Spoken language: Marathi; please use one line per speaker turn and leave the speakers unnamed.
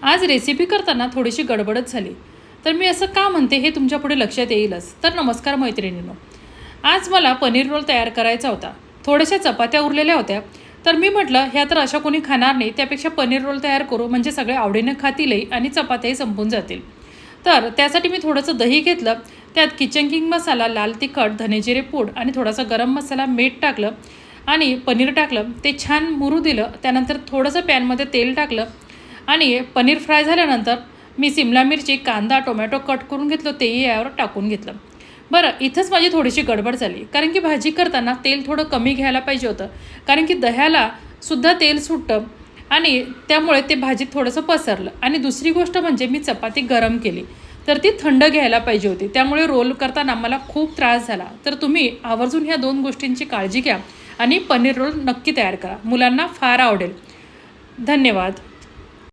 आज रेसिपी करताना थोडीशी गडबडच झाली. तर मी असं का म्हणते हे तुमच्या पुढे लक्षात येईलच. तर नमस्कार मैत्रिणींनो. आज मला पनीर रोल तयार करायचा होता. थोड्याशा चपात्या उरलेल्या होत्या. तर मी म्हटलं ह्या तर अशा कोणी खाणार नाही, त्यापेक्षा पनीर रोल तयार करू, म्हणजे सगळे आवडीनं खातीलही आणि चपात्याही संपून जातील. तर त्यासाठी मी थोडंसं दही घेतलं. त्यात किचन किंग मसाला, लाल तिखट, धनेजिरे पूड आणि थोडासा गरम मसाला, मीठ टाकलं आणि पनीर टाकलं. ते छान मुरू दिलं. त्यानंतर थोडंसं पॅनमध्ये तेल टाकलं आणि पनीर फ्राय झाल्यानंतर मी सिमला मिरची, कांदा, टोमॅटो कट करून घेतलं, तेही यावर टाकून घेतलं. बरं, इथंच माझी थोडीशी गडबड झाली, कारण की भाजी करताना तेल थोडं कमी घ्यायला पाहिजे होतं, कारण की दह्याला सुद्धा तेल सुटतं आणि त्यामुळे ते भाजीत थोडंसं पसरलं. आणि दुसरी गोष्ट म्हणजे मी चपाती गरम केली, तर ती थंड घ्यायला पाहिजे होती, त्यामुळे रोल करताना मला खूप त्रास झाला. तर तुम्ही आवर्जून ह्या 2 गोष्टींची काळजी घ्या आणि पनीर रोल नक्की तयार करा. मुलांना फार आवडेल. धन्यवाद.